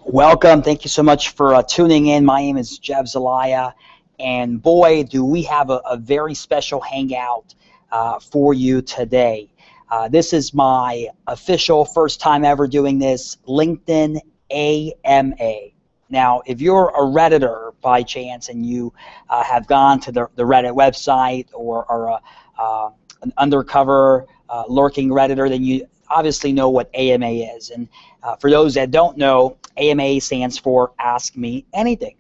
Welcome. Thank you so much for tuning in. My name is Zelaya, and boy, do we have a very special hangout for you today. This is my official first time ever doing this LinkedIn AMA. Now, if you're a Redditor by chance and you have gone to the Reddit website or are an undercover lurking Redditor, then you obviously know what AMA is. And for those that don't know, AMA stands for Ask Me Anything.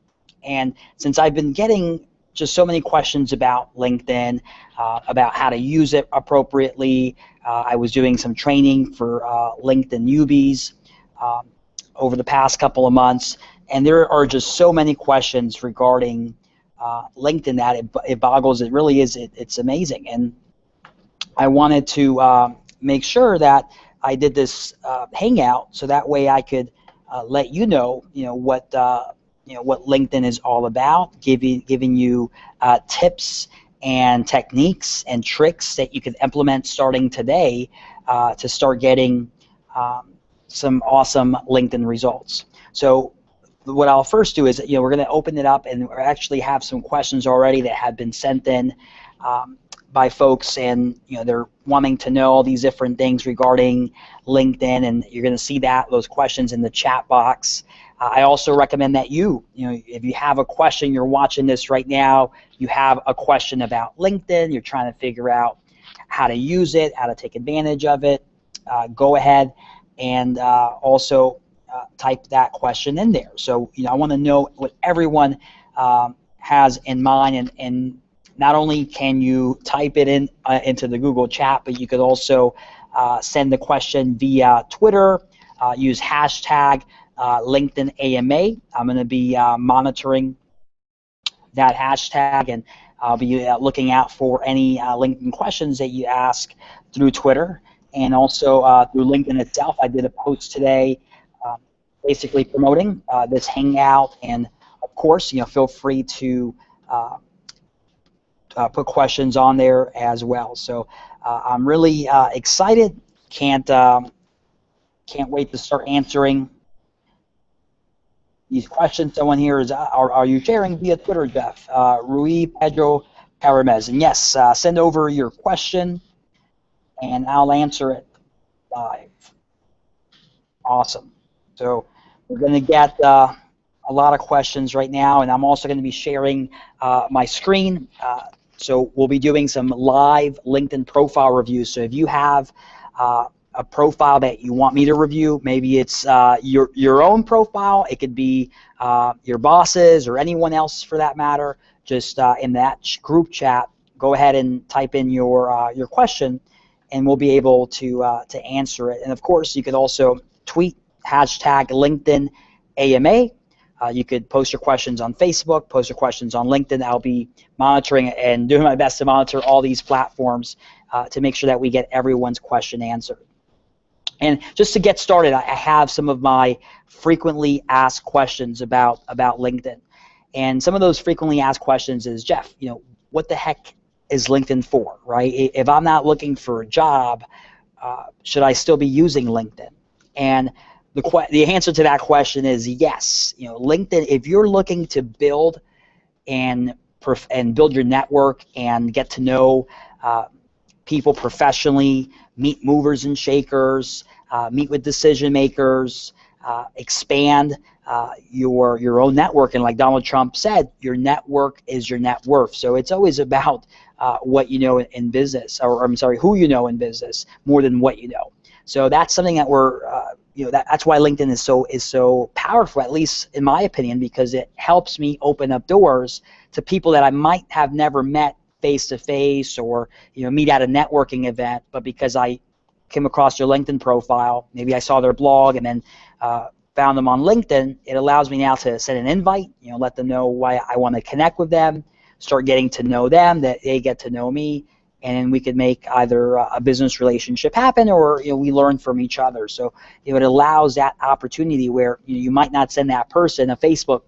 And since I've been getting just so many questions about LinkedIn, about how to use it appropriately, I was doing some training for LinkedIn newbies over the past couple of months, and there are just so many questions regarding LinkedIn that it boggles. It really is. It's amazing. And I wanted to make sure that I did this hangout so that way I could let you know what LinkedIn is all about, giving you tips and techniques and tricks that you can implement starting today to start getting some awesome LinkedIn results. So what I'll first do is we're going to open it up and actually have some questions already that have been sent in by folks, and they're wanting to know all these different things regarding LinkedIn, and you're going to see those questions in the chat box. I also recommend that if you have a question, you're watching this right now, you have a question about LinkedIn, you're trying to figure out how to use it, how to take advantage of it, go ahead and also type that question in there. So I want to know what everyone has in mind, and not only can you type it in into the Google chat, but you could also send the question via Twitter. Use hashtag LinkedIn AMA. I'm going to be monitoring that hashtag, and I'll be looking out for any LinkedIn questions that you ask through Twitter and also through LinkedIn itself. I did a post today basically promoting this hangout, and of course, feel free to put questions on there as well. So I'm really excited. Can't wait to start answering these questions. Someone here is, are you sharing via Twitter, Jeff? Rui Pedro Paramez. And yes, send over your question, and I'll answer it live. Awesome. So we're going to get a lot of questions right now, and I'm also going to be sharing my screen. So we'll be doing some live LinkedIn profile reviews. So if you have a profile that you want me to review, maybe it's your own profile, it could be your boss's or anyone else for that matter, just in that group chat, go ahead and type in your question, and we'll be able to answer it. And of course, you could also tweet hashtag LinkedIn AMA. You could post your questions on Facebook, post your questions on LinkedIn. I'll be monitoring and doing my best to monitor all these platforms to make sure that we get everyone's question answered. And just to get started, I have some of my frequently asked questions about LinkedIn. And some of those frequently asked questions is, Jeff, what the heck is LinkedIn for, right? If I'm not looking for a job, should I still be using LinkedIn? And the answer to that question is yes. LinkedIn, if you're looking to build and build your network and get to know people professionally, meet movers and shakers, meet with decision makers, expand your own network, and like Donald Trump said, your network is your net worth. So it's always about what you know in business, or I'm sorry, who you know in business, more than what you know. So that's something that we're that's why LinkedIn is so powerful, at least in my opinion, because it helps me open up doors to people that I might have never met face to face, or meet at a networking event, but because I came across their LinkedIn profile, maybe I saw their blog and then found them on LinkedIn, it allows me now to send an invite, let them know why I want to connect with them, start getting to know them, that they get to know me, and we could make either a business relationship happen, or we learn from each other. So it allows that opportunity where you might not send that person a Facebook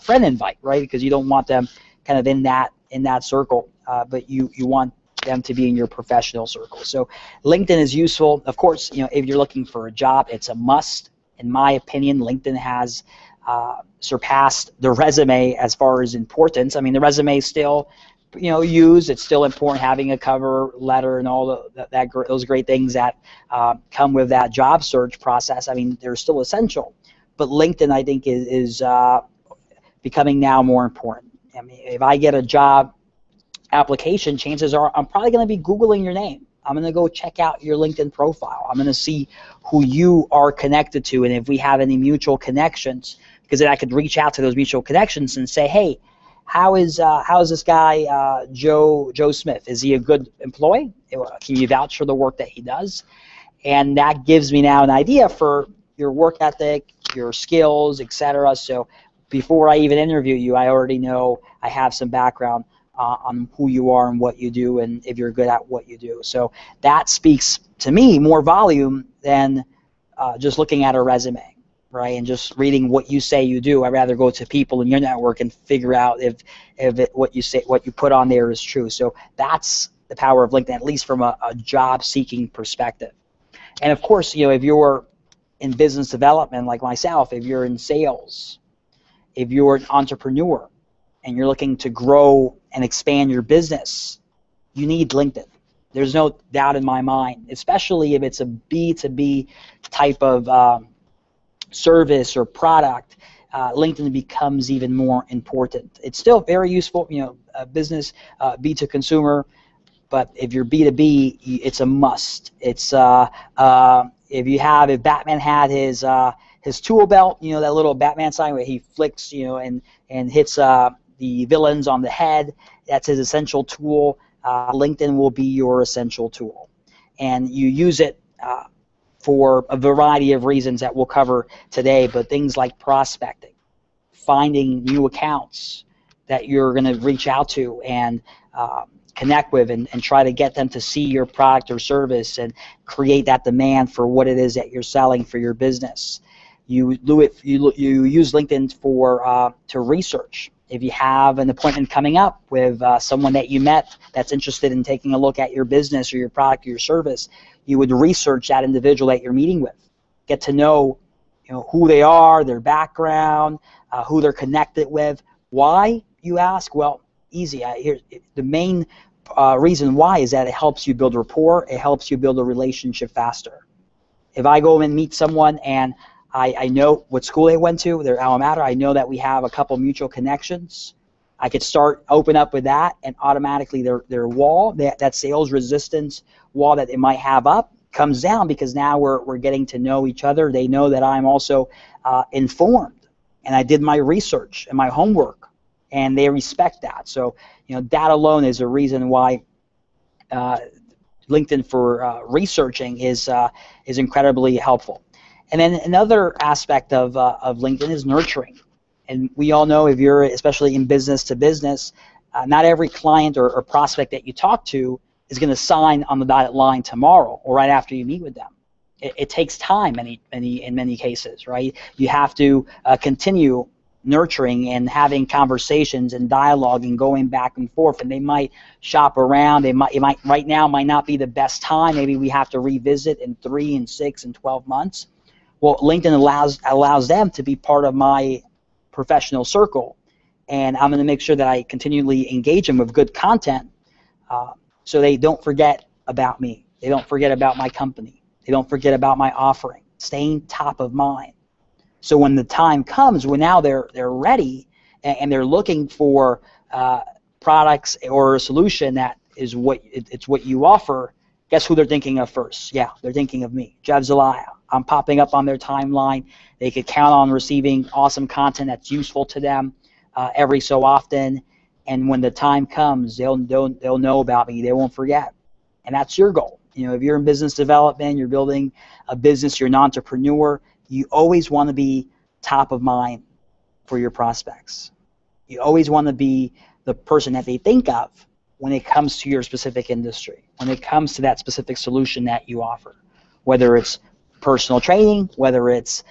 friend invite, right? Because you don't want them kind of in that circle, but you want them to be in your professional circle. So LinkedIn is useful. Of course, if you're looking for a job, it's a must. In my opinion, LinkedIn has surpassed the resume as far as importance. I mean, the resume is still, used. It's still important, having a cover letter and all those great things that come with that job search process. I mean, they're still essential. But LinkedIn, I think, is becoming now more important. I mean, if I get a job application, chances are I'm probably going to be Googling your name. I'm going to go check out your LinkedIn profile. I'm going to see who you are connected to, and if we have any mutual connections, because then I could reach out to those mutual connections and say, hey, how is this guy Joe Smith? Is he a good employee? Can you vouch for the work that he does? And that gives me now an idea for your work ethic, your skills, etc. So before I even interview you, I already know I have some background on who you are and what you do, and if you're good at what you do. So that speaks to me more volume than just looking at a resume, right? And just reading what you say you do. I'd rather go to people in your network and figure out if what you put on there is true. So that's the power of LinkedIn, at least from a job-seeking perspective. And of course, if you're in business development like myself, if you're in sales, if you're an entrepreneur, and you're looking to grow and expand your business, you need LinkedIn. There's no doubt in my mind, especially if it's a B2B type of service or product. LinkedIn becomes even more important. It's still very useful, business, B2 consumer, but if you're B2B, it's a must. It's if Batman had his tool belt, that little Batman sign where he flicks, and hits the villains on the head. That's his essential tool. LinkedIn will be your essential tool, and you use it for a variety of reasons that we'll cover today. But things like prospecting, finding new accounts that you're going to reach out to and connect with, and try to get them to see your product or service and create that demand for what it is that you're selling for your business. You use LinkedIn for to research. If you have an appointment coming up with someone that you met that's interested in taking a look at your business or your product or your service, you would research that individual that you're meeting with, get to know, who they are, their background, who they're connected with. Why, you ask? Well, easy. The main reason why is that it helps you build rapport. It helps you build a relationship faster. If I go and meet someone and I know what school they went to, their alma mater, I know that we have a couple mutual connections, I could open up with that, and automatically their wall, that sales resistance wall that they might have up, comes down, because now we're getting to know each other. They know that I'm also informed, and I did my research and my homework, and they respect that. So that alone is a reason why LinkedIn for researching is incredibly helpful. And then another aspect of LinkedIn is nurturing. And we all know, if you're especially in business to business, not every client or prospect that you talk to is going to sign on the dotted line tomorrow or right after you meet with them. It takes time in many cases, right? You have to continue nurturing and having conversations and dialogue and going back and forth, and they might shop around. It might right now might not be the best time. Maybe we have to revisit in 3 and 6 and 12 months. Well, LinkedIn allows them to be part of my professional circle, and I'm going to make sure that I continually engage them with good content, so they don't forget about me. They don't forget about my company. They don't forget about my offering. Staying top of mind. So when the time comes, when now they're ready and they're looking for products or a solution that is what you offer, guess who they're thinking of first? Yeah, they're thinking of me, Jeff Zelaya. I'm popping up on their timeline. They could count on receiving awesome content that's useful to them every so often. And when the time comes, they'll know about me. They won't forget. And that's your goal. If you're in business development, you're building a business, you're an entrepreneur, you always want to be top of mind for your prospects. You always want to be the person that they think of when it comes to your specific industry, when it comes to that specific solution that you offer, whether it's personal training, whether it's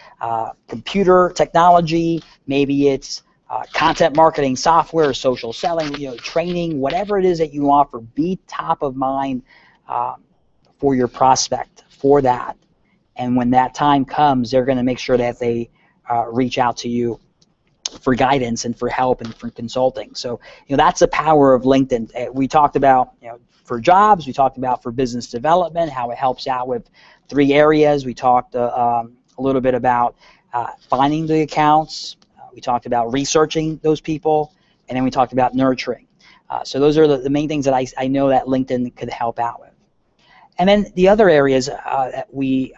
computer technology, maybe it's content marketing software, social selling, training, whatever it is that you offer. Be top of mind for your prospect for that, And when that time comes, they're going to make sure that they reach out to you for guidance and for help and for consulting. So, that's the power of LinkedIn. We talked about, for jobs, we talked about for business development, how it helps out with 3 areas. We talked a little bit about finding the accounts. We talked about researching those people, and then we talked about nurturing. So those are the main things that I know that LinkedIn could help out with. And then the other areas that we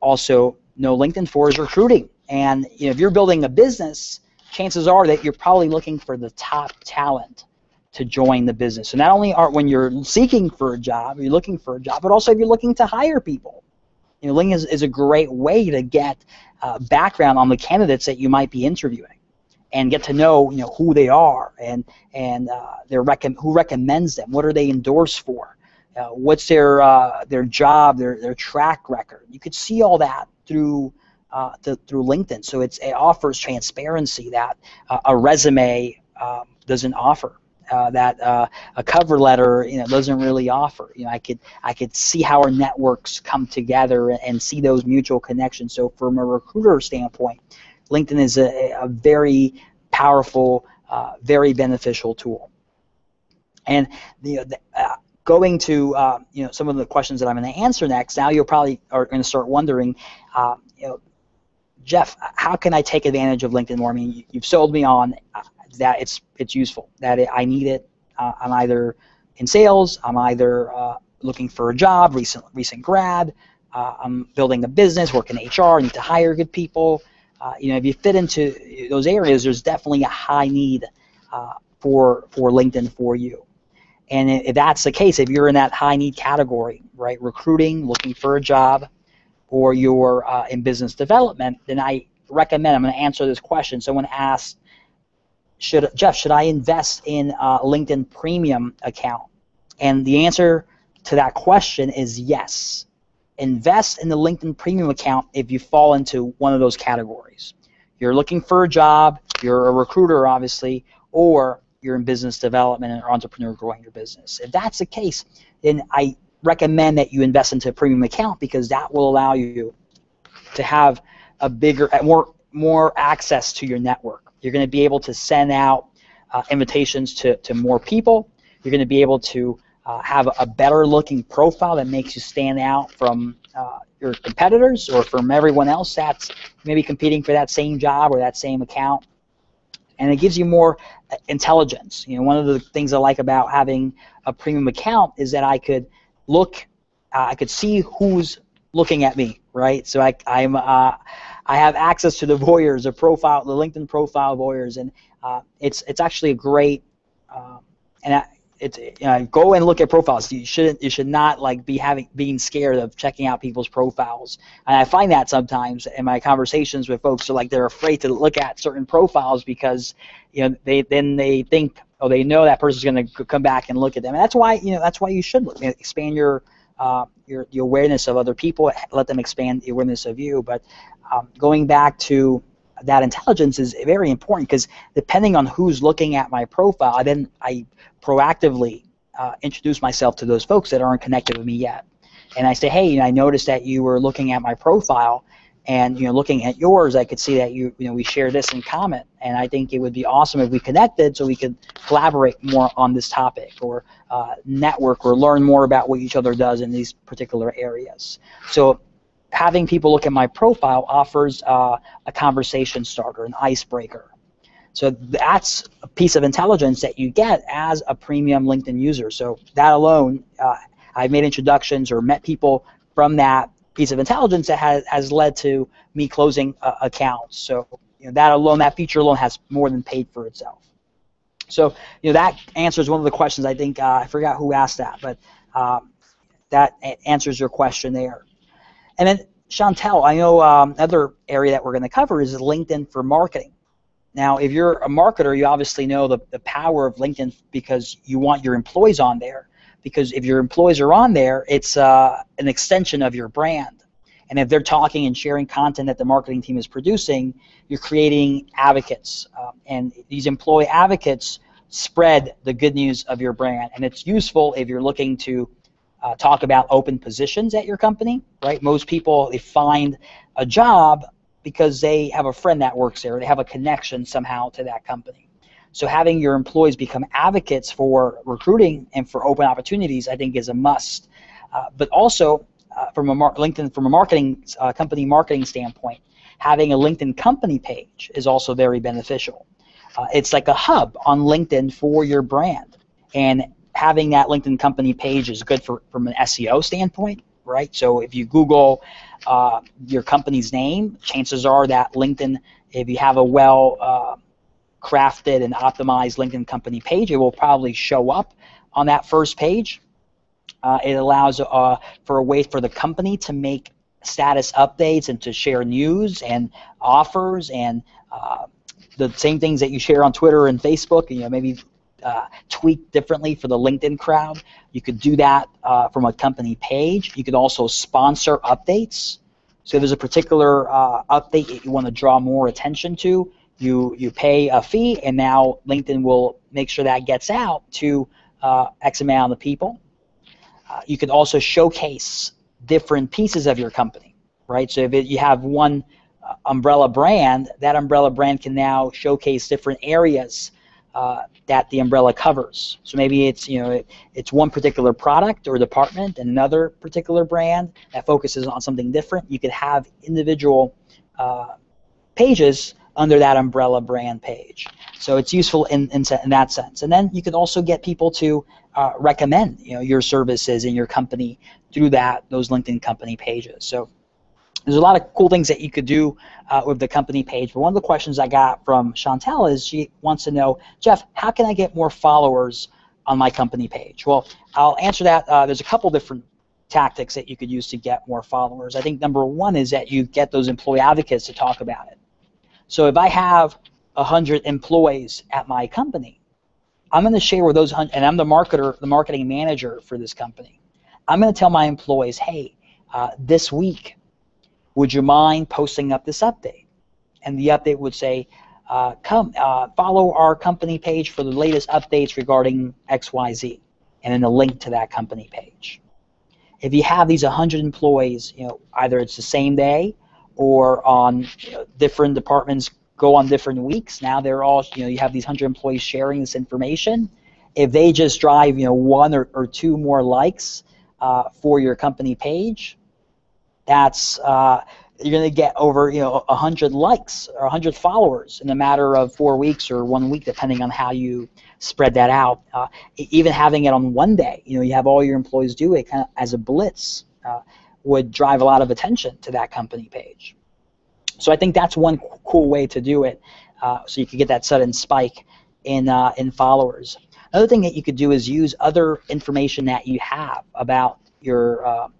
also know LinkedIn for is recruiting. And if you're building a business, chances are that you're probably looking for the top talent to join the business. So not only when you're seeking for a job, you're looking for a job, but also if you're looking to hire people. LinkedIn is a great way to get background on the candidates that you might be interviewing, and get to know who they are and who recommends them, what are they endorsed for, what's their job, their track record. You could see all that through LinkedIn. So it offers transparency that a resume doesn't offer. That a cover letter doesn't really offer. I could see how our networks come together and see those mutual connections. So from a recruiter standpoint, LinkedIn is a very powerful, very beneficial tool. And going to some of the questions that I'm going to answer next, now you'll probably are going to start wondering, Jeff, how can I take advantage of LinkedIn more? I mean, you've sold me on that it's useful, that I need it. I'm either in sales, I'm either looking for a job, recent grad, I'm building a business, work in HR, need to hire good people. If you fit into those areas, there's definitely a high need for LinkedIn for you. And if that's the case, if you're in that high need category, right, recruiting, looking for a job, or you're in business development, then I recommend, I'm going to answer this question. Someone asked, Jeff, should I invest in a LinkedIn Premium account? And the answer to that question is yes. Invest in the LinkedIn Premium account if you fall into one of those categories. You're looking for a job, you're a recruiter, obviously, or you're in business development or entrepreneur growing your business. If that's the case, then I recommend that you invest into a premium account, because that will allow you to have a bigger, more access to your network. You're going to be able to send out invitations to more people. You're going to be able to have a better looking profile that makes you stand out from your competitors or from everyone else that's maybe competing for that same job or that same account. And it gives you more intelligence. One of the things I like about having a premium account is that I could look, I could see who's looking at me, right? So I have access to the voyeurs, the LinkedIn profile voyeurs, and it's actually a great go and look at profiles. You should not being scared of checking out people's profiles. And I find that sometimes in my conversations with folks, they're afraid to look at certain profiles because they think, they know that person's going to come back and look at them. And that's why you should look, expand your awareness of other people, let them expand the awareness of you. But going back to that intelligence is very important, because depending on who's looking at my profile, I proactively introduce myself to those folks that aren't connected with me yet. And I say, hey, I noticed that you were looking at my profile, and looking at yours, I could see that we share this in common, and I think it would be awesome if we connected so we could collaborate more on this topic, or network, or learn more about what each other does in these particular areas. So having people look at my profile offers a conversation starter, an icebreaker. So that's a piece of intelligence that you get as a premium LinkedIn user. So that alone, I've made introductions or met people from that piece of intelligence that has led to me closing accounts. So that feature alone has more than paid for itself. So that answers one of the questions. I think I forgot who asked that, but that answers your question there. And then Chantel, I know another area that we're going to cover is LinkedIn for marketing. Now, if you're a marketer, you obviously know the power of LinkedIn, because you want your employees on there. Because if your employees are on there, it's an extension of your brand. And if they're talking and sharing content that the marketing team is producing, you're creating advocates. And these employee advocates spread the good news of your brand. And it's useful if you're looking to talk about open positions at your company, right? Most people, they find a job because they have a friend that works there, or they have a connection somehow to that company. So having your employees become advocates for recruiting and for open opportunities, I think, is a must. But also, from a LinkedIn, from a marketing company marketing standpoint, having a LinkedIn company page is also very beneficial. It's like a hub on LinkedIn for your brand, and having that LinkedIn company page is good from an SEO standpoint, right? So if you Google your company's name, chances are that LinkedIn, if you have a crafted and optimized LinkedIn company page, it will probably show up on that first page. It allows for a way for the company to make status updates and to share news and offers and the same things that you share on Twitter and Facebook, maybe tweak differently for the LinkedIn crowd. You could do that from a company page. You could also sponsor updates. So if there's a particular update that you want to draw more attention to, you pay a fee, and now LinkedIn will make sure that gets out to X amount of people. You could also showcase different pieces of your company, right? So if you have one umbrella brand, that umbrella brand can now showcase different areas that the umbrella covers. So maybe it's one particular product or department, and another particular brand that focuses on something different. You could have individual pages under that umbrella brand page. So it's useful in that sense. And then you could also get people to recommend your services in your company through those LinkedIn company pages. So there's a lot of cool things that you could do with the company page. But one of the questions I got from Chantel is she wants to know, Jeff, how can I get more followers on my company page? Well, I'll answer that. There's a couple different tactics that you could use to get more followers. I think number one is that you get those employee advocates to talk about it. So if I have 100 employees at my company, I'm going to share with those 100, and I'm the marketing manager for this company. I'm going to tell my employees, hey, this week, would you mind posting up this update? And the update would say, come follow our company page for the latest updates regarding XYZ, and then a link to that company page. If you have these 100 employees, either it's the same day or on different departments go on different weeks. Now they're all, you have these 100 employees sharing this information. If they just drive, one or two more likes for your company page, that's you're going to get over 100 likes or 100 followers in a matter of 4 weeks or 1 week, depending on how you spread that out. Even having it on one day, you have all your employees do it kind of as a blitz, would drive a lot of attention to that company page. So I think that's one cool way to do it, so you could get that sudden spike in followers. Another thing that you could do is use other information that you have about the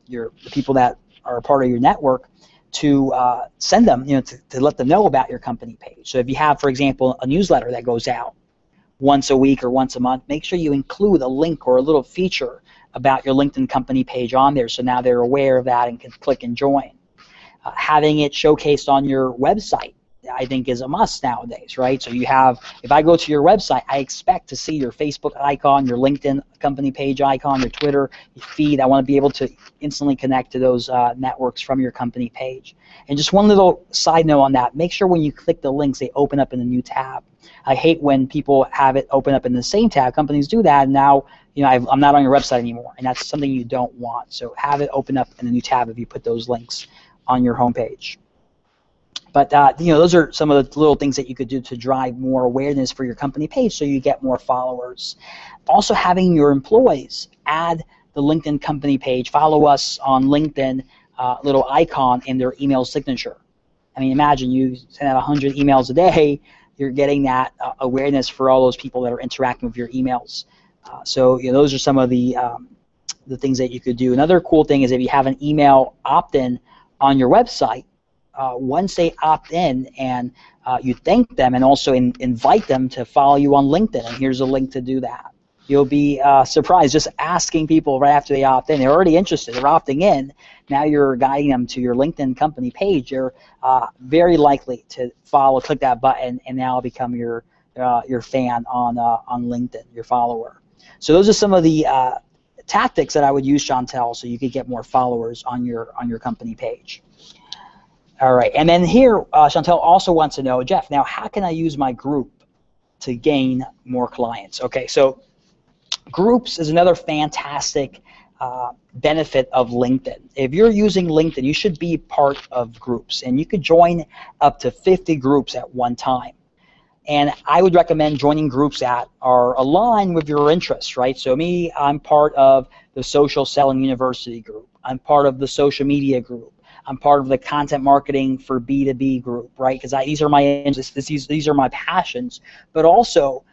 people that are a part of your network to send them, to let them know about your company page. So if you have, for example, a newsletter that goes out once a week or once a month, make sure you include a link or a little feature about your LinkedIn company page on there, so now they're aware of that and can click and join. Having it showcased on your website, I think, is a must nowadays, right? So if I go to your website, I expect to see your Facebook icon, your LinkedIn company page icon, your Twitter feed. I want to be able to instantly connect to those networks from your company page. And just one little side note on that, make sure when you click the links, they open up in a new tab. I hate when people have it open up in the same tab. Companies do that, and now I'm not on your website anymore, and that's something you don't want. So have it open up in a new tab if you put those links on your homepage. But those are some of the little things that you could do to drive more awareness for your company page, so you get more followers. Also, having your employees add the LinkedIn company page, follow us on LinkedIn, little icon in their email signature. I mean, imagine you send out 100 emails a day. You're getting that awareness for all those people that are interacting with your emails. So those are some of the things that you could do. Another cool thing is if you have an email opt-in on your website, once they opt in and you thank them and also invite them to follow you on LinkedIn, and here's a link to do that. You'll be surprised, just asking people right after they opt in. They're already interested. They're opting in. Now you're guiding them to your LinkedIn company page. You're very likely to click that button, and now become your fan on LinkedIn, your follower. So those are some of the tactics that I would use, Chantel, so you could get more followers on your company page. All right, and then here, Chantel also wants to know, Jeff, now how can I use my group to gain more clients? Okay, so groups is another fantastic benefit of LinkedIn. If you're using LinkedIn, you should be part of groups, and you could join up to 50 groups at one time. And I would recommend joining groups that are aligned with your interests, right? So me, I'm part of the Social Selling University group. I'm part of the social media group. I'm part of the content marketing for B2B group, right? Because these are my interests, these are my passions. But also,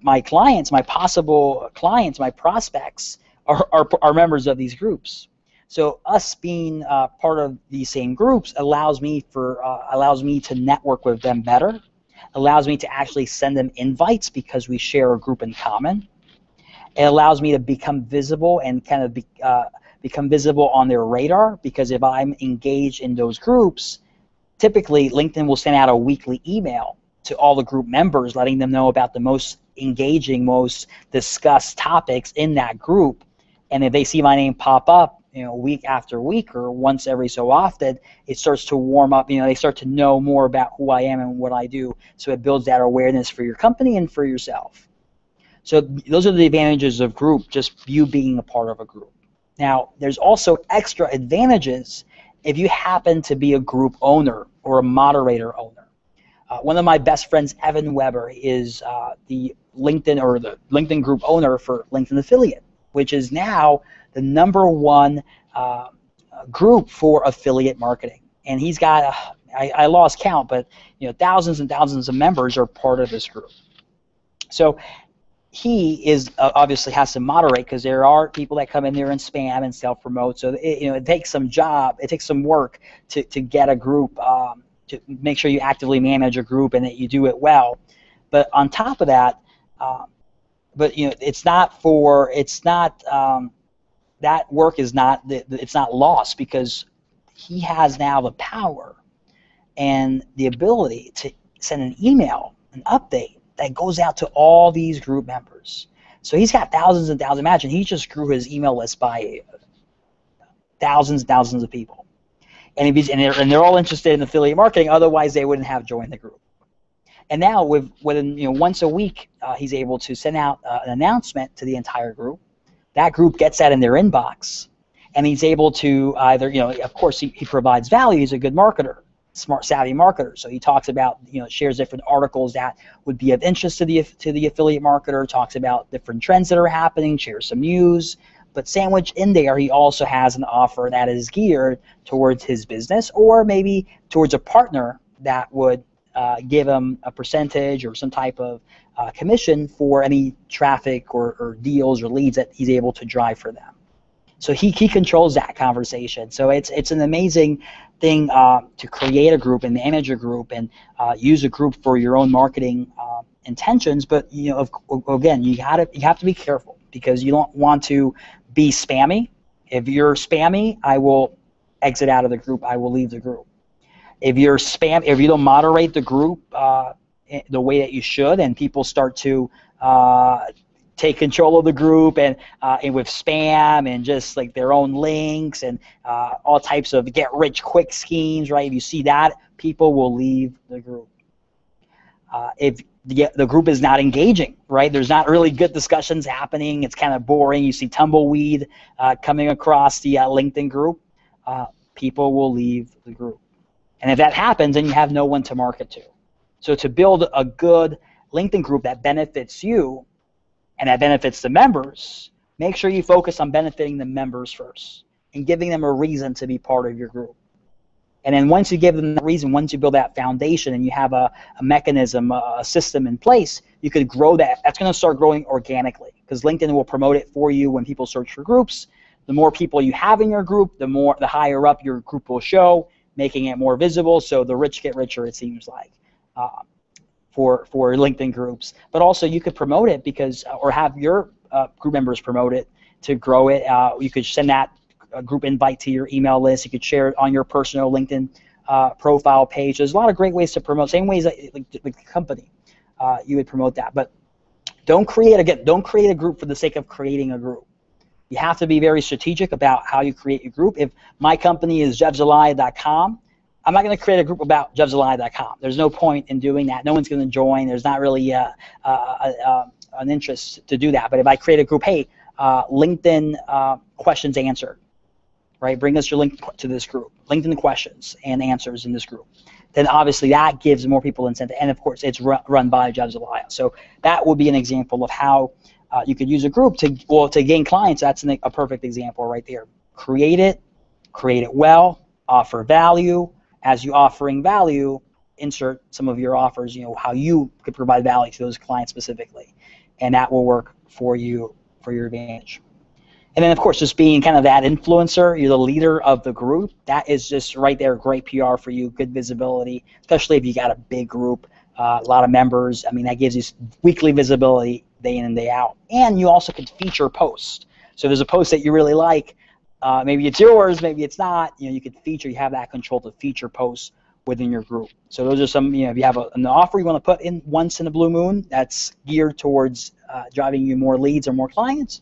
my clients, my possible clients, my prospects are members of these groups. So us being part of these same groups allows me to network with them better. Allows me to actually send them invites because we share a group in common. It allows me to become visible and kind of become visible on their radar, because if I'm engaged in those groups, typically LinkedIn will send out a weekly email to all the group members letting them know about the most engaging, most discussed topics in that group. And if they see my name pop up, week after week or once every so often, it starts to warm up. They start to know more about who I am and what I do. So it builds that awareness for your company and for yourself. So those are the advantages of group, just you being a part of a group. Now, there's also extra advantages if you happen to be a group owner or a moderator owner. One of my best friends, Evan Weber, is the LinkedIn group owner for LinkedIn Affiliate, which is now the #1 group for affiliate marketing. And he's got, I lost count, but thousands and thousands of members are part of this group. So he is obviously has to moderate, because there are people that come in there and spam and self-promote. So it takes some work to get a group, to make sure you actively manage a group and that you do it well. But on top of that, that work is not lost, because he has now the power and the ability to send an email, an update that goes out to all these group members. So he's got thousands and thousands. Imagine he just grew his email list by thousands and thousands of people, and they're all interested in affiliate marketing. Otherwise, they wouldn't have joined the group. And now, once a week, he's able to send out an announcement to the entire group. That group gets that in their inbox, and he's able to either, of course, he provides value. He's a good marketer, smart, savvy marketer. So he talks about, shares different articles that would be of interest to the affiliate marketer, talks about different trends that are happening, shares some news. But sandwiched in there, he also has an offer that is geared towards his business, or maybe towards a partner that would give him a percentage or some type of commission for any traffic or deals or leads that he's able to drive for them. So he controls that conversation. So it's an amazing thing to create a group and manage a group and use a group for your own marketing intentions. But again, you have to be careful, because you don't want to be spammy. If you're spammy, I will exit out of the group. I will leave the group. If you don't moderate the group the way that you should, and people start to take control of the group and with spam and just like their own links and all types of get-rich-quick schemes, right? If you see that, people will leave the group. If the group is not engaging, right? There's not really good discussions happening. It's kind of boring. You see tumbleweed coming across the LinkedIn group. People will leave the group. And if that happens, then you have no one to market to. So to build a good LinkedIn group that benefits you and that benefits the members, make sure you focus on benefiting the members first and giving them a reason to be part of your group. And then once you give them the reason, once you build that foundation and you have a mechanism, a system in place, you could grow that. That's going to start growing organically, because LinkedIn will promote it for you when people search for groups. The more people you have in your group, the higher up your group will show, making it more visible. So the rich get richer, it seems like, for LinkedIn groups. But also you could promote it or have your group members promote it to grow it. You could send that group invite to your email list. You could share it on your personal LinkedIn profile page. There's a lot of great ways to promote. Same ways like the company, you would promote that. But don't create a group for the sake of creating a group. You have to be very strategic about how you create your group. If my company is jeffzelaya.com, I'm not going to create a group about jeffzelaya.com. There's no point in doing that. No one's going to join. There's not really an interest to do that. But if I create a group, hey, LinkedIn questions answered, right? Bring us your link to this group. LinkedIn questions and answers in this group. Then obviously that gives more people incentive. And of course, it's run by Jeff Zelaya. So that would be an example of how you could use a group to gain clients. That's a perfect example right there. Create it well, offer value. As you offering value, insert some of your offers, how you could provide value to those clients specifically. And that will work for you, for your advantage. And then, of course, just being kind of that influencer, you're the leader of the group. That is just right there, great PR for you, good visibility, especially if you got a big group, a lot of members. I mean, that gives you weekly visibility day in and day out. And you also could feature posts. So if there's a post that you really like, maybe it's yours, maybe it's not. You could feature. You have that control to feature posts within your group. So those are some. If you have an offer you want to put in once in a blue moon, that's geared towards driving you more leads or more clients.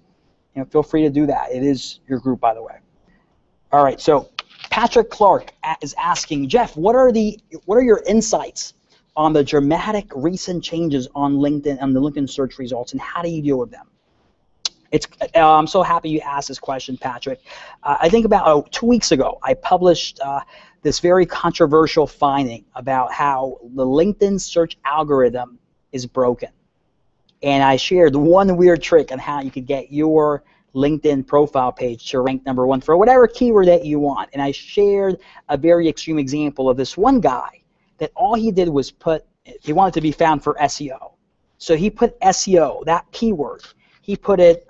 Feel free to do that. It is your group, by the way. All right. So Patrick Clark is asking, Jeff, what are your insights on the dramatic recent changes on LinkedIn and the LinkedIn search results, and how do you deal with them? I'm so happy you asked this question, Patrick. I think about 2 weeks ago, I published this very controversial finding about how the LinkedIn search algorithm is broken. And I shared one weird trick on how you could get your LinkedIn profile page to rank #1 for whatever keyword that you want. And I shared a very extreme example of this one guy that all he did was he wanted to be found for SEO. So he put SEO, that keyword. He put it,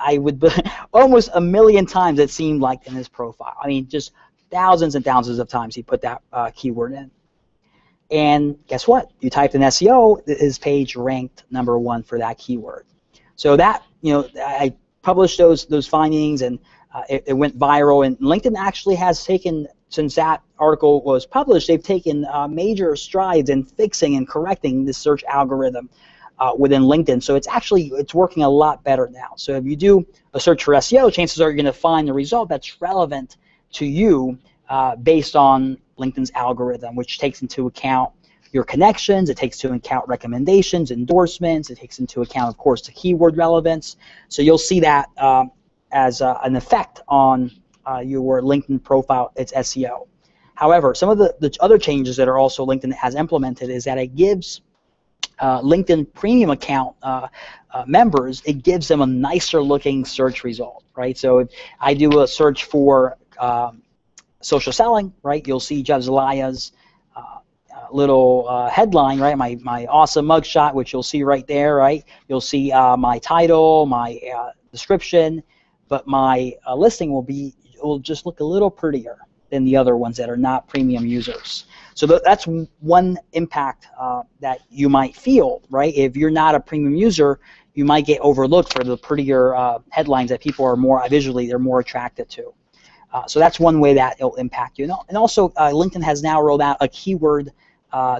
almost 1 million times it seemed like in his profile. I mean, just thousands and thousands of times he put that keyword in. And guess what? You typed in SEO, his page ranked #1 for that keyword. So that, I published those findings, and it went viral. And LinkedIn actually has taken, since that article was published, they've taken major strides in fixing and correcting the search algorithm within LinkedIn. So it's working a lot better now. So if you do a search for SEO, chances are you're going to find the result that's relevant to you based on LinkedIn's algorithm, which takes into account your connections, it takes into account recommendations, endorsements, it takes into account, of course, the keyword relevance. So you'll see that as an effect on your LinkedIn profile, its SEO. However, some of the other changes that are also LinkedIn has implemented is that it gives LinkedIn Premium account members, it gives them a nicer looking search result, right? So if I do a search for social selling, right, you'll see Jeff Zelaya's little headline, right, my awesome mugshot, which you'll see right there, right? You'll see my title, my description, but my listing will just look a little prettier than the other ones that are not premium users. So that's one impact that you might feel, right? If you're not a premium user, you might get overlooked for the prettier headlines that people are they're more attracted to. So that's one way that it'll impact you. And also, LinkedIn has now rolled out a keyword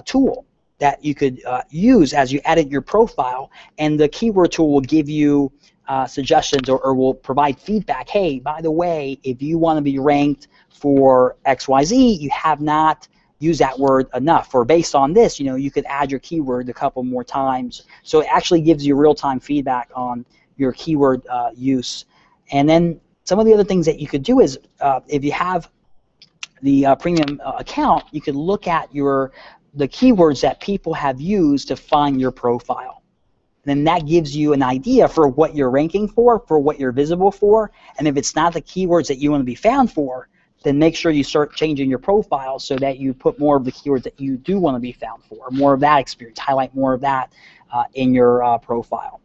tool that you could use as you edit your profile, and the keyword tool will give you suggestions or will provide feedback. Hey, by the way, if you want to be ranked for XYZ, you have not used that word enough, or based on this, you could add your keyword a couple more times. So it actually gives you real-time feedback on your keyword use. And then some of the other things that you could do is, if you have the premium account, you could look at the keywords that people have used to find your profile. And then that gives you an idea for what you're ranking for what you're visible for. And if it's not the keywords that you want to be found for, then make sure you start changing your profile so that you put more of the keywords that you do want to be found for, more of that experience, highlight more of that in your profile.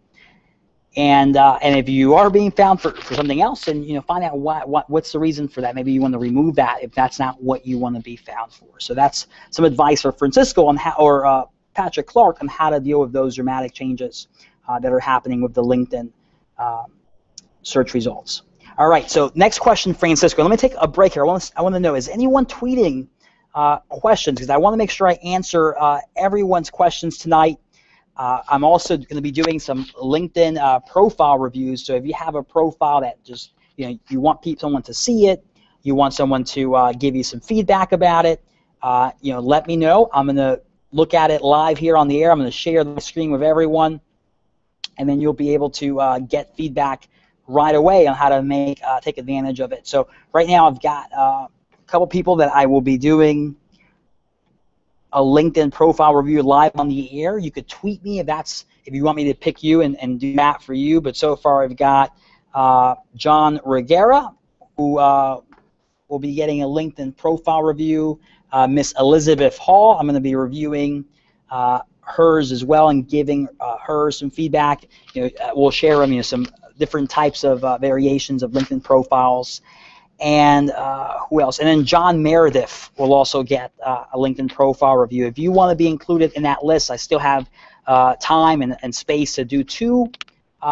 And if you are being found for something else, then find out what's the reason for that. Maybe you want to remove that if that's not what you want to be found for. So that's some advice for Francisco on how, or Patrick Clark, on how to deal with those dramatic changes that are happening with the LinkedIn search results. All right. So next question, Francisco. Let me take a break here. I want to know, is anyone tweeting questions? Because I want to make sure I answer everyone's questions tonight. I'm also going to be doing some LinkedIn profile reviews. So if you have a profile that just you want someone to see it, you want someone to give you some feedback about it, let me know. I'm going to look at it live here on the air. I'm going to share the screen with everyone, and then you'll be able to get feedback right away on how to take advantage of it. So right now I've got a couple people that I will be doing a LinkedIn profile review live on the air. You could tweet me if you want me to pick you and do that for you. But so far I've got John Regera, who will be getting a LinkedIn profile review. Miss Elizabeth Hall, I'm going to be reviewing hers as well and giving her some feedback. We'll share some different types of variations of LinkedIn profiles. And who else? And then John Meredith will also get a LinkedIn profile review. If you want to be included in that list, I still have time and space to do 2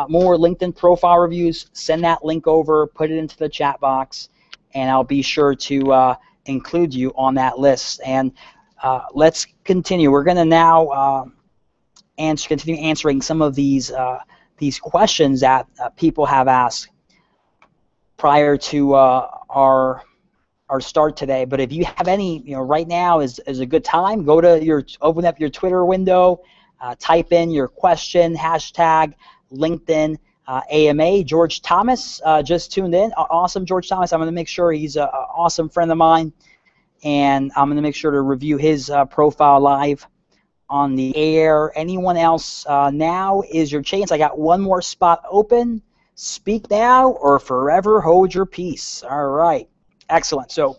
more LinkedIn profile reviews. Send that link over, put it into the chat box, and I'll be sure to include you on that list. And let's continue. We're going to now continue answering some of these questions that people have asked prior to our start today. But if you have any, right now is a good time. Open up your Twitter window, type in your question, hashtag LinkedIn AMA. George Thomas just tuned in. Awesome, George Thomas. I'm going to make sure he's an awesome friend of mine, and I'm going to make sure to review his profile live on the air. Anyone else? Now is your chance. I got one more spot open. Speak now or forever hold your peace. All right. Excellent. So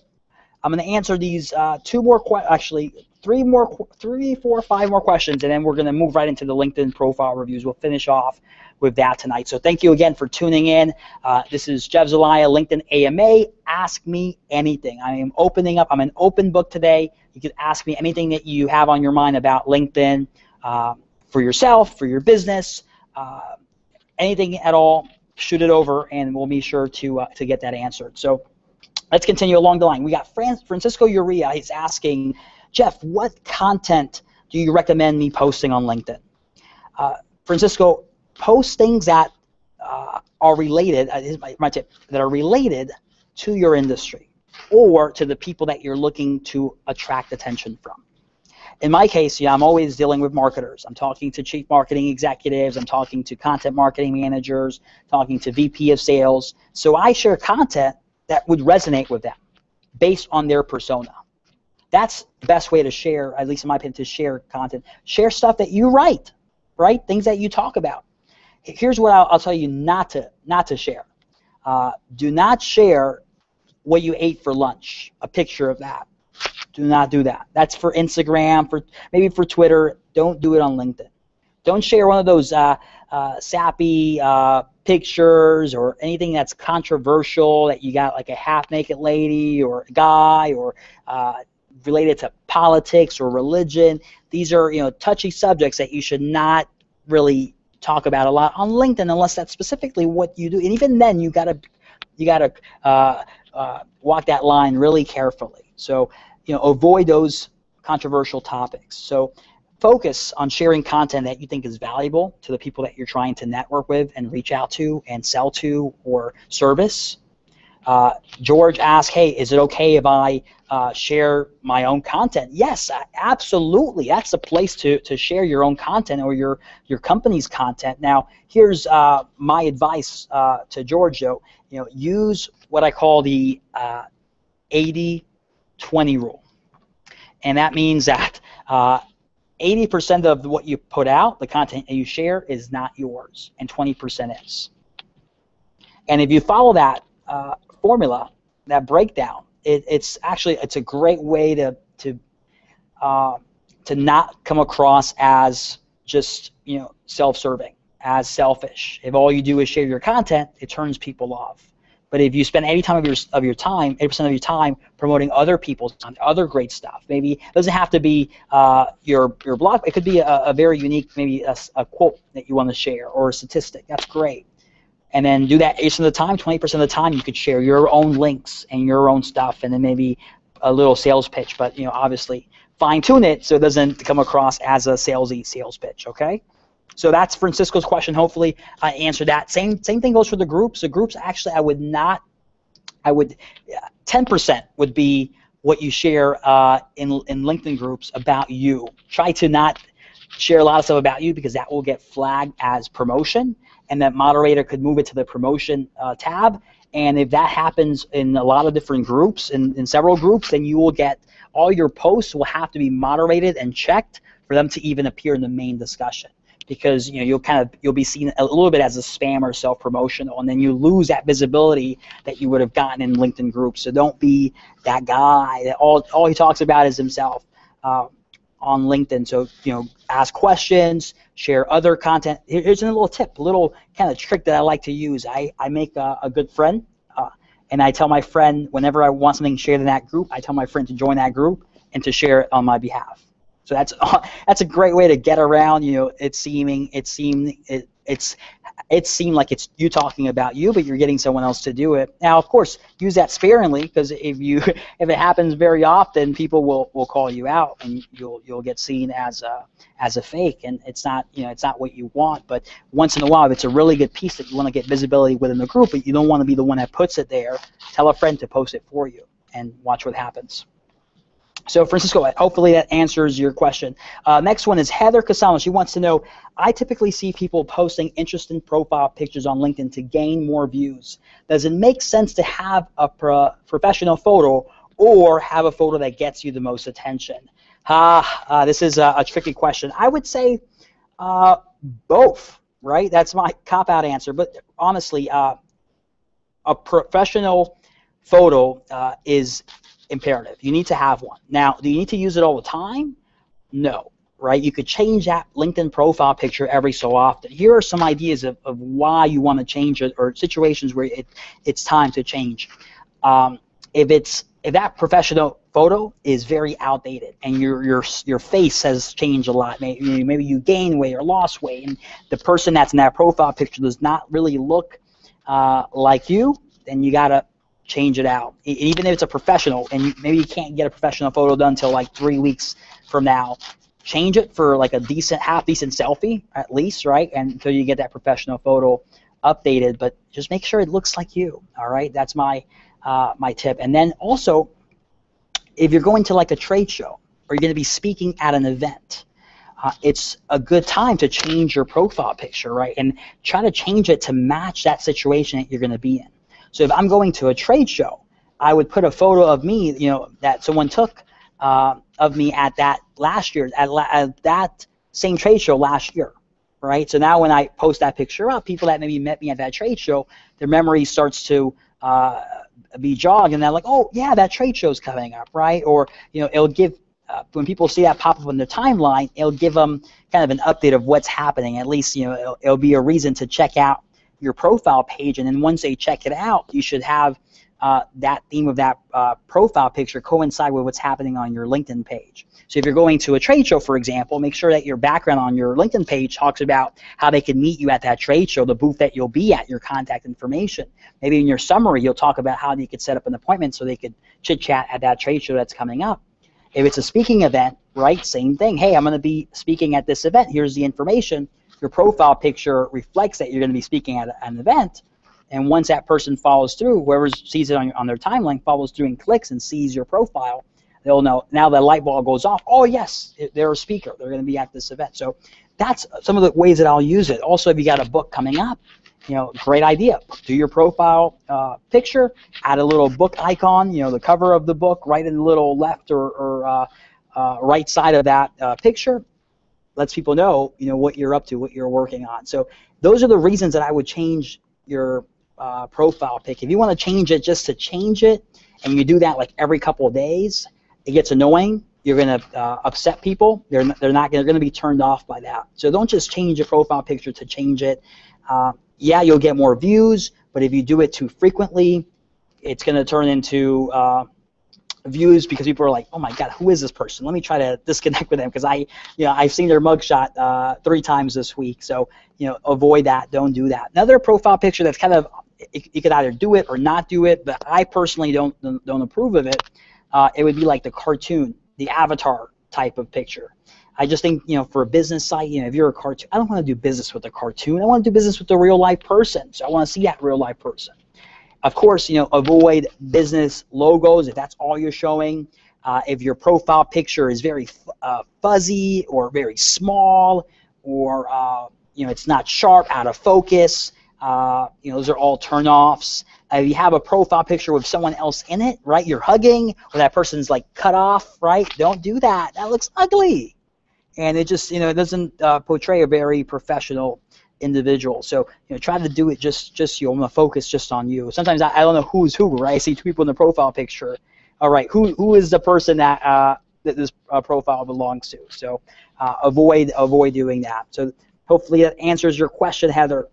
I'm going to answer these 2 more actually 3, 4, 5 more questions, and then we're going to move right into the LinkedIn profile reviews. We'll finish off with that tonight. So thank you again for tuning in. This is Jeff Zelaya, LinkedIn AMA. Ask me anything. I am opening up. I'm an open book today. You can ask me anything that you have on your mind about LinkedIn for yourself, for your business, anything at all. Shoot it over, and we'll be sure to get that answered. So let's continue along the line. We got Francisco Uria. He's asking, Jeff, what content do you recommend me posting on LinkedIn? Francisco, post things that are related. This is my tip, that are related to your industry or to the people that you're looking to attract attention from. In my case, I'm always dealing with marketers. I'm talking to chief marketing executives. I'm talking to content marketing managers, talking to VP of sales. So I share content that would resonate with them based on their persona. That's the best way to share, at least in my opinion, to share content. Share stuff that you write, right? Things that you talk about. Here's what I'll tell you not to share. Do not share what you ate for lunch, a picture of that. Do not do that. That's for Instagram, maybe for Twitter. Don't do it on LinkedIn. Don't share one of those sappy pictures or anything that's controversial, that you got like a half-naked lady or a guy, or related to politics or religion. These are touchy subjects that you should not really talk about a lot on LinkedIn unless that's specifically what you do. And even then, you gotta walk that line really carefully. So avoid those controversial topics. So focus on sharing content that you think is valuable to the people that you're trying to network with and reach out to and sell to or service. George asked, hey, is it okay if I share my own content? Yes, absolutely. That's a place to share your own content or your company's content. Now, here's my advice to George, though. Use what I call the 80-20 rule. And that means that 80% of what you put out, the content that you share, is not yours, and 20% is. And if you follow that formula, that breakdown, it's a great way to not come across as just self-serving, as selfish. If all you do is share your content, it turns people off. But if you spend 80% of your time promoting other people's content, other great stuff, maybe it doesn't have to be your blog. It could be a very unique, maybe a quote that you want to share or a statistic. That's great. And then do that 80% of the time. 20% of the time, you could share your own links and your own stuff, and then maybe a little sales pitch. But obviously, fine tune it so it doesn't come across as a salesy sales pitch. Okay. So that's Francisco's question. Hopefully I answered that. Same thing goes for the groups. The groups, actually, I would 10% would be what you share in LinkedIn groups about you. Try to not share a lot of stuff about you, because that will get flagged as promotion, and that moderator could move it to the promotion tab. And if that happens in a lot of different groups, in several groups, then you will get, all your posts will have to be moderated and checked for them to even appear in the main discussion. Because you'll be seen a little bit as a spam or self-promotional, and then you lose that visibility that you would have gotten in LinkedIn groups. So don't be that guy that all he talks about is himself on LinkedIn. So ask questions, share other content. Here's a little tip, a little kind of trick that I like to use. I make a good friend, and I tell my friend, whenever I want something shared in that group, I tell my friend to join that group and to share it on my behalf. So that's a great way to get around. It seemed like it's you talking about you, but you're getting someone else to do it. Now, of course, use that sparingly, because if it happens very often, people will call you out, and you'll get seen as a fake, and it's not what you want. But once in a while, if it's a really good piece that you want to get visibility within the group, but you don't want to be the one that puts it there, tell a friend to post it for you, and watch what happens. So, Francisco, hopefully that answers your question. Next one is Heather Casano. She wants to know, I typically see people posting interesting profile pictures on LinkedIn to gain more views. Does it make sense to have a professional photo, or have a photo that gets you the most attention? This is a tricky question. I would say both, right? That's my cop-out answer. But honestly, a professional photo is imperative. You need to have one. Now, do you need to use it all the time? No, right? You could change that LinkedIn profile picture every so often. Here are some ideas of why you want to change it, or situations where it's time to change. If that professional photo is very outdated, and your face has changed a lot, maybe you gained weight or lost weight, and the person that's in that profile picture does not really look like you, then you gotta change it out. Even if it's a professional, and maybe you can't get a professional photo done until like 3 weeks from now, change it for like a half decent selfie at least, right? And until you get that professional photo updated, but just make sure it looks like you. All right, that's my tip. And then also, if you're going to like a trade show, or you're going to be speaking at an event, it's a good time to change your profile picture, right? And try to change it to match that situation that you're going to be in. So if I'm going to a trade show, I would put a photo of me, that someone took of me at that at that same trade show last year, right? So now when I post that picture up, people that maybe met me at that trade show, their memory starts to be jogged, and they're like, oh yeah, that trade show's coming up, right? Or it'll give when people see that pop up on their timeline, it'll give them kind of an update of what's happening. At least it'll be a reason to check out your profile page, and then once they check it out, you should have that theme of that profile picture coincide with what's happening on your LinkedIn page. So if you're going to a trade show, for example, make sure that your background on your LinkedIn page talks about how they can meet you at that trade show, the booth that you'll be at, your contact information. Maybe in your summary, you'll talk about how you could set up an appointment so they could chit-chat at that trade show that's coming up. If it's a speaking event, right, same thing. Hey, I'm going to be speaking at this event. Here's the information. Your profile picture reflects that you're going to be speaking at an event, and once that person follows through, whoever sees it on their timeline follows through and clicks and sees your profile, they'll know. Now the light bulb goes off. Oh yes, they're a speaker. They're going to be at this event. So that's some of the ways that I'll use it. Also, if you got a book coming up, great idea. Do your profile picture, add a little book icon, the cover of the book, right in the little left or right side of that picture. Lets people know, what you're up to, what you're working on. So those are the reasons that I would change your profile pic. If you want to change it just to change it, and you do that like every couple of days, it gets annoying. You're going to upset people. They're going to be turned off by that. So don't just change your profile picture to change it. Yeah, you'll get more views, but if you do it too frequently, it's going to turn into views, because people are like, oh my God, who is this person? Let me try to disconnect with them, because I've seen their mugshot 3 times this week. So avoid that. Don't do that. Another profile picture that's kind of, you could either do it or not do it, but I personally don't approve of it. It would be like the cartoon, the avatar type of picture. I just think, for a business site, if you're a cartoon, I don't want to do business with a cartoon. I want to do business with a real life person. So I want to see that real life person. Of course, avoid business logos if that's all you're showing. If your profile picture is very fuzzy or very small, or it's not sharp, out of focus, those are all turn-offs. If you have a profile picture with someone else in it, right? You're hugging, or that person's like cut off, right? Don't do that. That looks ugly, and it just it doesn't portray a very professional individual. So try to do it just you. I'm gonna focus just on you. Sometimes I don't know who's who, right? I see two people in the profile picture. All right, who is the person that that this profile belongs to? So avoid doing that. So hopefully that answers your question, Heather.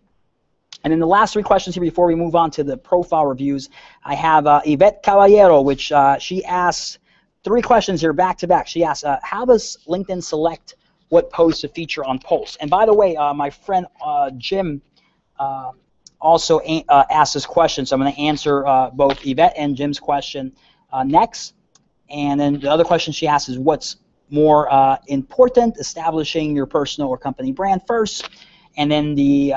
And then the last three questions here before we move on to the profile reviews, I have Yvette Caballero, which she asks three questions here back to back. She asks, how does LinkedIn select what posts to feature on Pulse? And by the way, my friend Jim also asked this question, so I'm going to answer both Yvette and Jim's question next. And then the other question she asked is, what's more important, establishing your personal or company brand first? And then the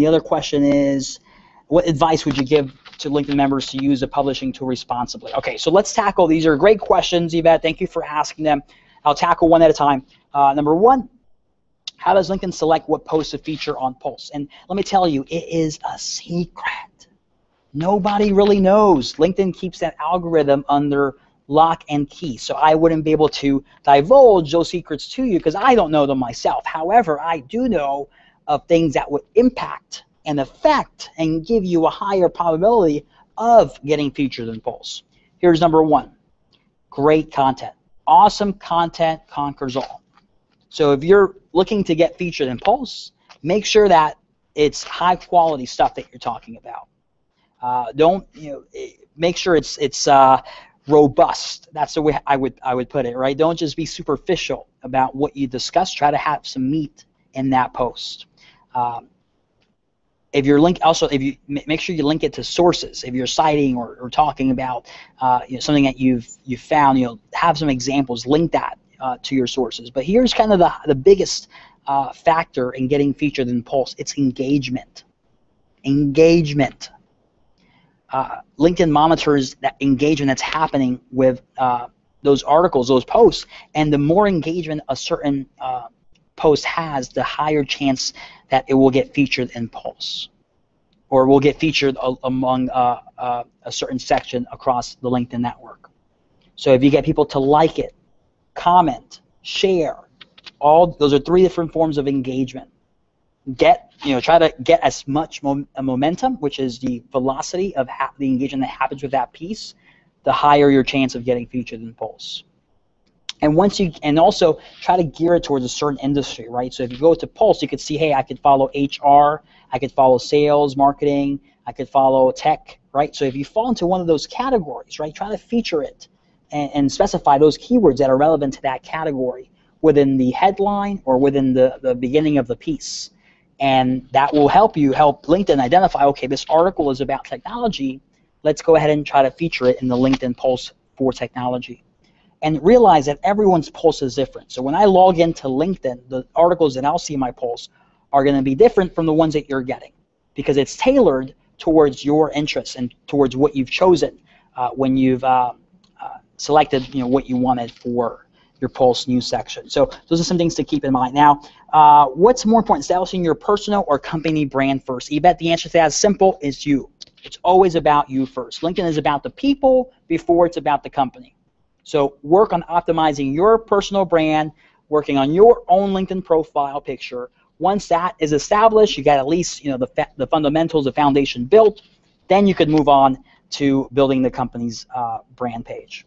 other question is, what advice would you give to LinkedIn members to use the publishing tool responsibly? Okay, so let's tackle, these are great questions, Yvette. Thank you for asking them. I'll tackle one at a time. Number one, how does LinkedIn select what posts to feature on Pulse? And let me tell you, it is a secret. Nobody really knows. LinkedIn keeps that algorithm under lock and key. So I wouldn't be able to divulge those secrets to you because I don't know them myself. However, I do know of things that would impact and affect and give you a higher probability of getting featured in Pulse. Here's number one, great content. Awesome content conquers all. So if you're looking to get featured in Pulse, make sure that it's high quality stuff that you're talking about. Make sure it's robust. That's the way I would put it, right? Don't just be superficial about what you discuss. Try to have some meat in that post. If you're if you make sure you link it to sources. If you're citing or talking about something that you've found, have some examples. Link that to your sources. But here's kind of the biggest factor in getting featured in Pulse. It's engagement. Engagement. LinkedIn monitors that engagement that's happening with those articles, those posts, and the more engagement a certain post has, the higher chance that it will get featured in Pulse, or will get featured among a certain section across the LinkedIn network. So if you get people to like it, comment, share, all those are three different forms of engagement. Try to get as much momentum, which is the velocity of the engagement that happens with that piece, the higher your chance of getting featured in Pulse. And also try to gear it towards a certain industry, right? So if you go to Pulse, you could see, hey, I could follow HR, I could follow sales, marketing, I could follow tech, right? So if you fall into one of those categories, right, try to feature it and specify those keywords that are relevant to that category within the headline or within the beginning of the piece. And that will help LinkedIn identify, okay, this article is about technology. Let's go ahead and try to feature it in the LinkedIn Pulse for technology. And realize that everyone's Pulse is different. So when I log into LinkedIn, the articles that I'll see in my Pulse are going to be different from the ones that you're getting, because it's tailored towards your interests and towards what you've chosen when you've selected what you wanted for your Pulse news section. So those are some things to keep in mind. Now, what's more important, establishing your personal or company brand first? Yvette, the answer to that is simple, is you. It's always about you first. LinkedIn is about the people before it's about the company. So work on optimizing your personal brand, working on your own LinkedIn profile picture. Once that is established, you got at least the fundamentals, the foundation built, then you could move on to building the company's brand page.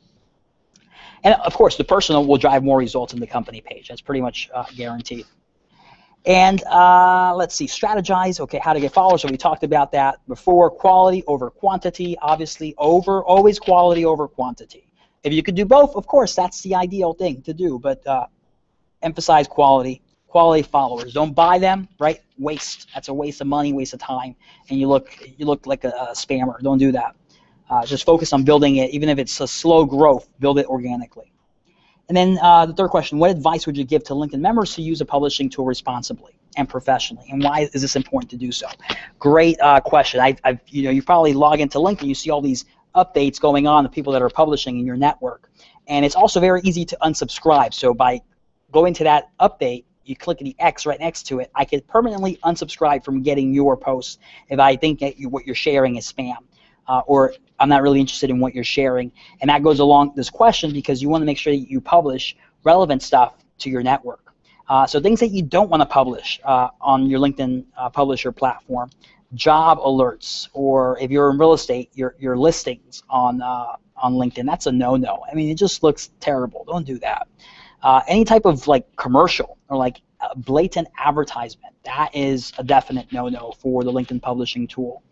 And of course, the personal will drive more results in the company page. That's pretty much guaranteed. And let's see, strategize. Okay, how to get followers. So we talked about that before. Quality over quantity, obviously always quality over quantity. If you could do both, of course, that's the ideal thing to do. But emphasize quality followers. Don't buy them, right? Waste. That's a waste of money, waste of time, and you look like a spammer. Don't do that. Just focus on building it, even if it's a slow growth. Build it organically. And then the third question, what advice would you give to LinkedIn members to use a publishing tool responsibly and professionally? And why is this important to do so? Great question. You probably log into LinkedIn, you see all these updates going on, the people that are publishing in your network. And it's also very easy to unsubscribe. So by going to that update, you click the X right next to it, I could permanently unsubscribe from getting your posts if I think that what you're sharing is spam. Or I'm not really interested in what you're sharing. And that goes along this question because you want to make sure that you publish relevant stuff to your network. So things that you don't want to publish on your LinkedIn publisher platform, job alerts, or if you're in real estate, your listings on LinkedIn, that's a no-no. I mean, it just looks terrible. Don't do that. Any type of like commercial or like blatant advertisement, that is a definite no-no for the LinkedIn publishing tool.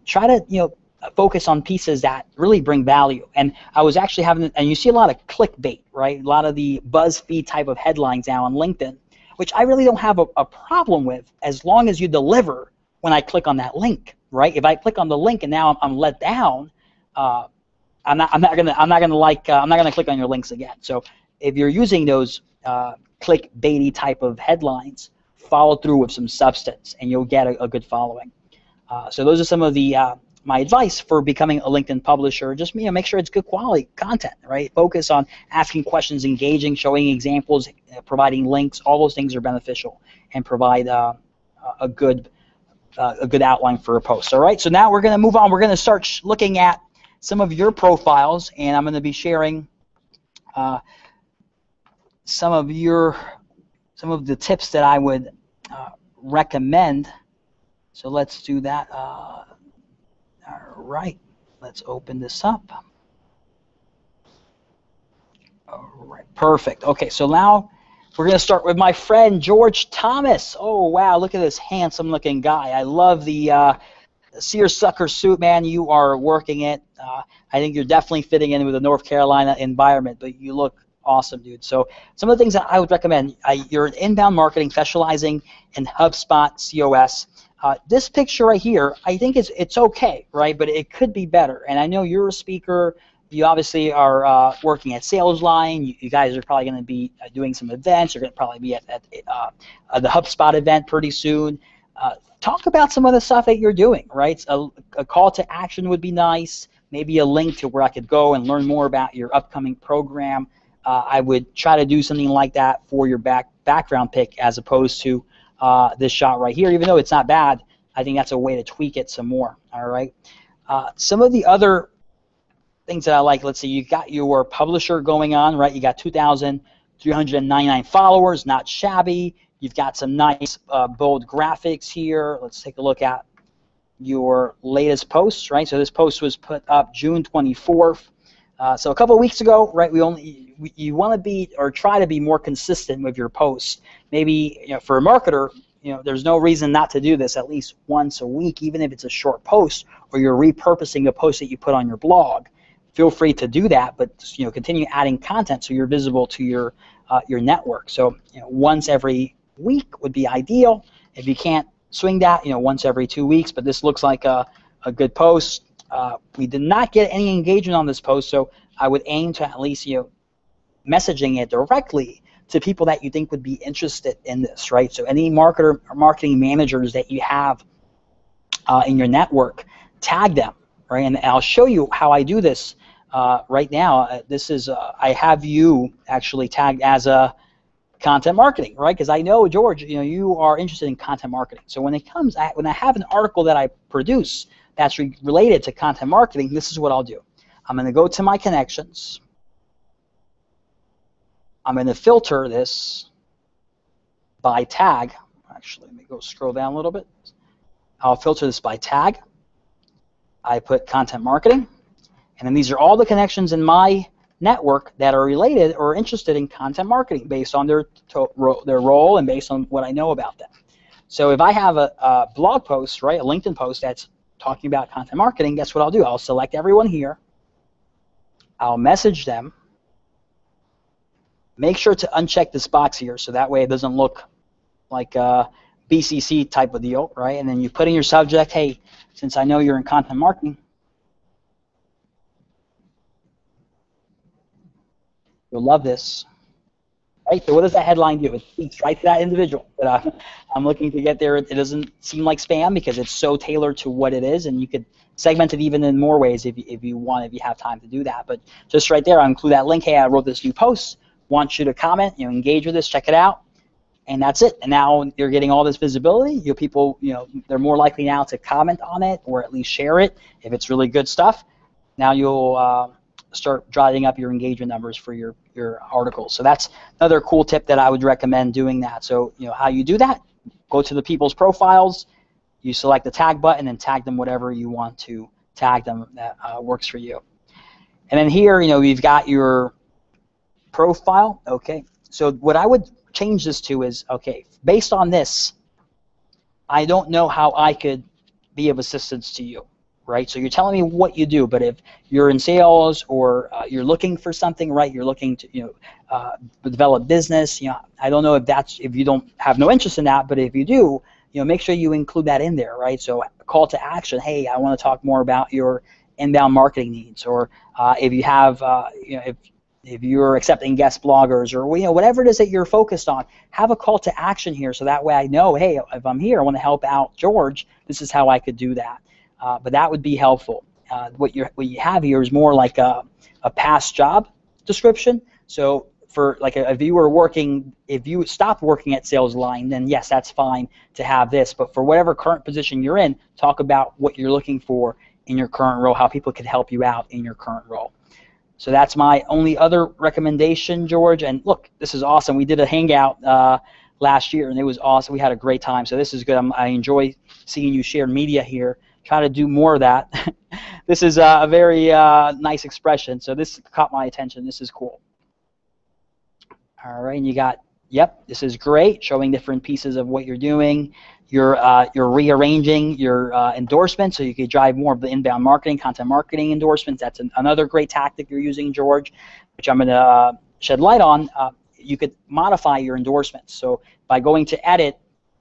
Try to focus on pieces that really bring value. And I was actually and you see a lot of clickbait, right? A lot of the BuzzFeed type of headlines now on LinkedIn, which I really don't have a problem with as long as you deliver when I click on that link, right? If I click on the link and now I'm let down, I'm not gonna click on your links again. So if you're using those clickbaity type of headlines, follow through with some substance, and you'll get a good following. So those are some of the my advice for becoming a LinkedIn publisher. Just make sure it's good quality content, right? Focus on asking questions, engaging, showing examples, providing links. All those things are beneficial and provide a good outline for a post. All right. So now we're going to move on. We're going to start looking at some of your profiles, and I'm going to be sharing some of the tips that I would recommend. So let's do that. All right, let's open this up. All right, perfect. Okay, so now we're going to start with my friend George Thomas. Oh, wow, look at this handsome-looking guy. I love the seersucker suit, man. You are working it. I think you're definitely fitting in with the North Carolina environment, but you look awesome, dude. So some of the things that I would recommend, you're in inbound marketing specializing in HubSpot COS. This picture right here, I think it's okay, right? But it could be better. And I know you're a speaker. You obviously are working at Sales Line. You guys are probably going to be doing some events. You're going to probably be at the HubSpot event pretty soon. Talk about some of the stuff that you're doing, right? A call to action would be nice. Maybe a link to where I could go and learn more about your upcoming program. I would try to do something like that for your background pick as opposed to this shot right here. Even though it's not bad, I think that's a way to tweak it some more. All right. Some of the other things that I like, let's see, you got your publisher going on, right? You got 2,399 followers, not shabby. You've got some nice bold graphics here. Let's take a look at your latest posts, right? So this post was put up June 24th. So a couple of weeks ago, right? You want to be or try to be more consistent with your posts. Maybe for a marketer, there's no reason not to do this at least once a week, even if it's a short post or you're repurposing a post that you put on your blog. Feel free to do that, but continue adding content so you're visible to your network. So once every week would be ideal. If you can't swing that, once every 2 weeks. But this looks like a good post. We did not get any engagement on this post, so I would aim to at least messaging it directly to people that you think would be interested in this, right? So any marketer or marketing managers that you have in your network, tag them, right? And I'll show you how I do this right now. This is I have you actually tagged as a content marketing, right? Because I know, George, you are interested in content marketing. So when I have an article that I produce that's related to content marketing, this is what I'll do. I'm going to go to my connections. I'm going to filter this by tag. Actually, let me go scroll down a little bit. I'll filter this by tag. I put content marketing, and then these are all the connections in my network that are related or interested in content marketing based on their role and based on what I know about them. So if I have a blog post, right, a LinkedIn post that's talking about content marketing, guess what I'll do? I'll select everyone here. I'll message them. Make sure to uncheck this box here so that way it doesn't look like a BCC type of deal, right? And then you put in your subject, hey, since I know you're in content marketing, You'll love this. Right, so what does that headline do? It speaks right to that individual. But I'm looking to get there. It doesn't seem like spam because it's so tailored to what it is, and you could segment it even in more ways if you want, if you have time to do that. But just right there, I'll include that link. Hey, I wrote this new post. Want you to comment, engage with this, check it out, and that's it. And now you're getting all this visibility. People, they're more likely now to comment on it or at least share it if it's really good stuff. Now you'll start driving up your engagement numbers for your articles. So that's another cool tip that I would recommend doing that. So how you do that, go to the people's profiles, you select the tag button and tag them whatever you want to tag them that works for you. And then here, we've got your profile. Okay, so what I would change this to is, okay, based on this, I don't know how I could be of assistance to you. Right, so you're telling me what you do, but if you're in sales or you're looking for something, right, you're looking to develop business, I don't know if you don't have no interest in that, but if you do, make sure you include that in there, right? So call to action, hey, I want to talk more about your inbound marketing needs, or if you have, if you're accepting guest bloggers, or whatever it is that you're focused on, have a call to action here, so that way I know, hey, if I'm here, I want to help out George. This is how I could do that. But that would be helpful. What you have here is more like a past job description. So for like if you stopped working at Sales Line, then yes, that's fine to have this. But for whatever current position you're in, talk about what you're looking for in your current role, how people can help you out in your current role. So that's my only other recommendation, George. And look, this is awesome. We did a hangout last year, and it was awesome. We had a great time. So this is good. I enjoy seeing you share media here. Try to do more of that. This is a very nice expression. So this caught my attention. This is cool. All right, and you got, yep, this is great, showing different pieces of what you're doing. You're rearranging your endorsements so you could drive more of the inbound marketing, content marketing endorsements. That's another great tactic you're using, George, which I'm going to shed light on. You could modify your endorsements. So by going to edit,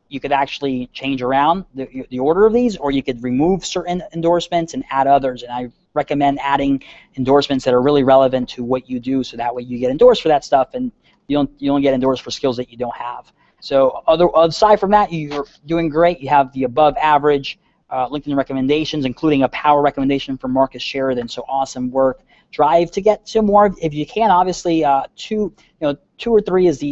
you could actually change around the order of these, or you could remove certain endorsements and add others. And I recommend adding endorsements that are really relevant to what you do, so that way you get endorsed for that stuff, and you don't get endorsed for skills that you don't have. So aside from that, you're doing great. You have the above average LinkedIn recommendations, including a power recommendation from Marcus Sheridan. So awesome work. Drive to get to more if you can. Obviously, two or three is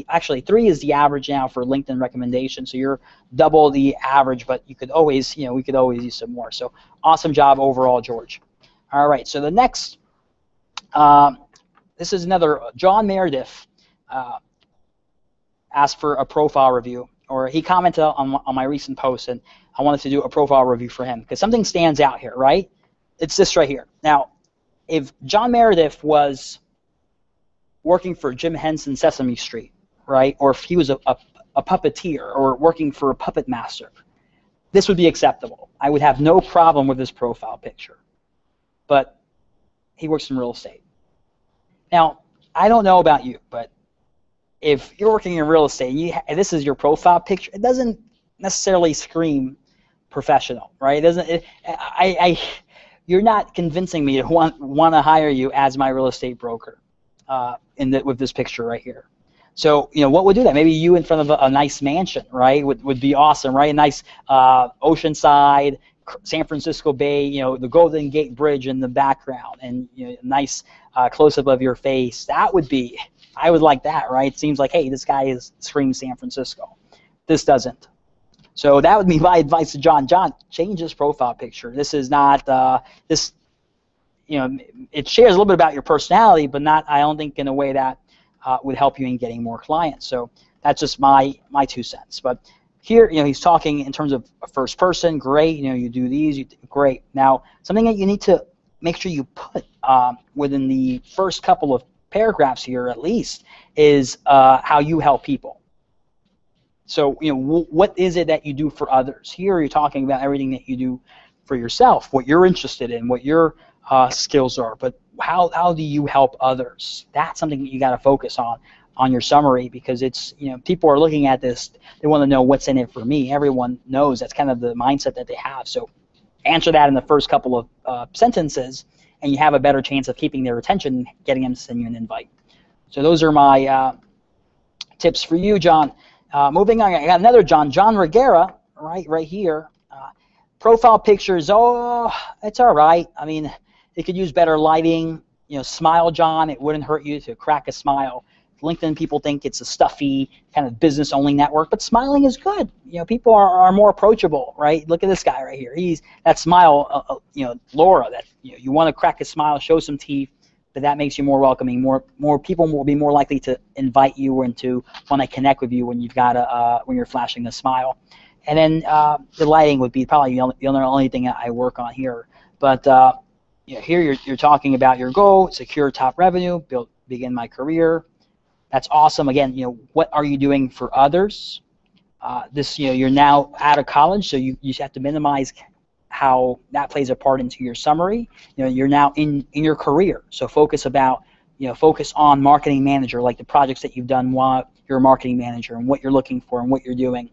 three is the average now for LinkedIn recommendations. So you're double the average, but you could always, we could always use some more. So awesome job overall, George. All right. So the next, this is another John Meredith asked for a profile review, or he commented on my recent post, and I wanted to do a profile review for him because something stands out here, right? It's this right here. Now, if John Meredith was working for Jim Henson Sesame Street, right, or if he was a puppeteer or working for a puppet master, this would be acceptable. I would have no problem with this profile picture. But he works in real estate. Now, I don't know about you, but if you're working in real estate and this is your profile picture, it doesn't necessarily scream professional, right? You're not convincing me to want to hire you as my real estate broker with this picture right here. So, what would do that? Maybe you in front of a nice mansion, right, would be awesome, right? A nice oceanside, San Francisco Bay, the Golden Gate Bridge in the background, and a nice close-up of your face. That would be, I would like that, right? It seems like, hey, this guy screams San Francisco. This doesn't. So that would be my advice to John. John, change this profile picture. This is not this. It shares a little bit about your personality, but not, I don't think, in a way that would help you in getting more clients. So that's just my 2 cents. But here, he's talking in terms of a first person. Great. You do these. Great. Now, something that you need to make sure you put within the first couple of paragraphs here, at least, is how you help people. So, what is it that you do for others? Here you're talking about everything that you do for yourself, what you're interested in, what your skills are, but how do you help others? That's something that you got to focus on your summary, because it's, people are looking at this, they want to know what's in it for me. Everyone knows that's kind of the mindset that they have. So answer that in the first couple of sentences, and you have a better chance of keeping their attention and getting them to send you an invite. So those are my tips for you, John. Moving on, I got another John Regera, right here. Profile pictures, oh, it's all right. I mean, it could use better lighting. Smile, John. It wouldn't hurt you to crack a smile. LinkedIn people think it's a stuffy kind of business-only network, but smiling is good. People are more approachable, right? Look at this guy right here. He's that smile, Laura. That you want to crack a smile, show some teeth, but that makes you more welcoming. More people will be more likely to invite you and to want to connect with you when when you're flashing a smile. And then the lighting would be probably the only thing I work on here. But here you're talking about your goal: secure top revenue, begin my career. That's awesome. Again, what are you doing for others? You're now out of college, so you have to minimize how that plays a part into your summary. You're now in your career, so focus on marketing manager, like the projects that you've done while you're a marketing manager and what you're looking for and what you're doing.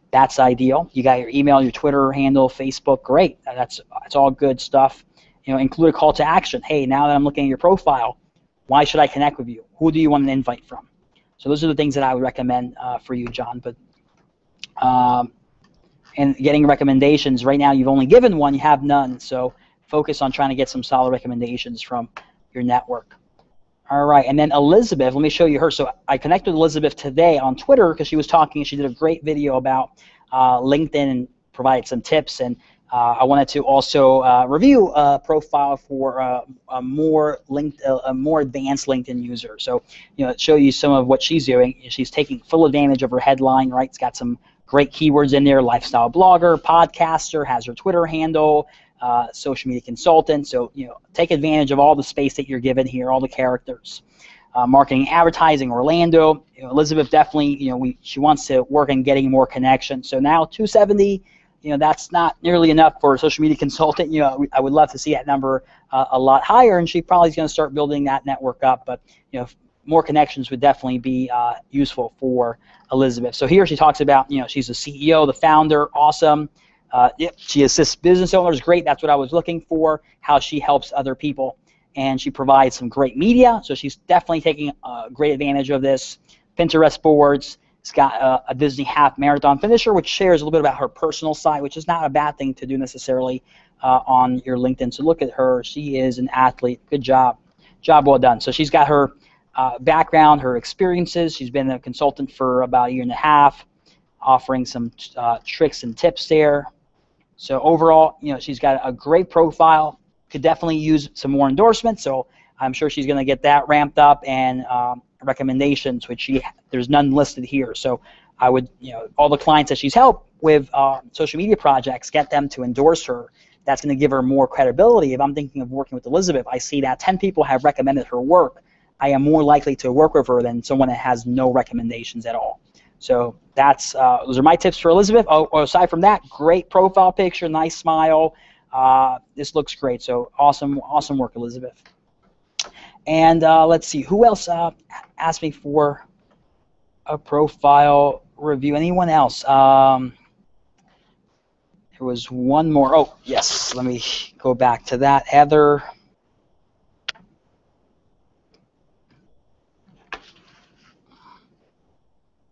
That's ideal. You got your email, your Twitter handle, Facebook, great. That's all good stuff. Include a call to action. Hey, now that I'm looking at your profile, why should I connect with you? Who do you want an invite from? So those are the things that I would recommend for you, John. But and getting recommendations, right now you've only given one, you have none. So focus on trying to get some solid recommendations from your network. All right, and then Elizabeth, let me show you her. So I connected with Elizabeth today on Twitter because she was talking. She did a great video about LinkedIn and provided some tips. And I wanted to also review a profile for a more advanced LinkedIn user. So show you some of what she's doing. She's taking full advantage of her headline. Right, it's got some great keywords in there: lifestyle blogger, podcaster, has her Twitter handle. Social media consultant. So take advantage of all the space that you're given here, all the characters. Marketing, advertising, Orlando. Elizabeth definitely, she wants to work on getting more connections. So now 270. That's not nearly enough for a social media consultant. I would love to see that number a lot higher, and she probably is going to start building that network up. But more connections would definitely be useful for Elizabeth. So here she talks about she's the CEO, the founder, awesome. Yep, she assists business owners. Great, that's what I was looking for. How she helps other people, and she provides some great media. So she's definitely taking great advantage of this. Pinterest boards. It's got a Disney half marathon finisher, which shares a little bit about her personal side, which is not a bad thing to do necessarily on your LinkedIn. So look at her. She is an athlete. Good job. Job well done. So she's got her background, her experiences. She's been a consultant for about a year and a half, offering some tricks and tips there. So overall, she's got a great profile. Could definitely use some more endorsements. So I'm sure she's going to get that ramped up, and recommendations, which there's none listed here. So I would, all the clients that she's helped with social media projects, get them to endorse her. That's going to give her more credibility. If I'm thinking of working with Elizabeth, I see that 10 people have recommended her work. I am more likely to work with her than someone that has no recommendations at all. So those are my tips for Elizabeth. Oh, aside from that, great profile picture, nice smile. This looks great. So awesome work, Elizabeth. And let's see, who else asked me for a profile review? Anyone else? There was one more. Oh, yes. Let me go back to that. Heather.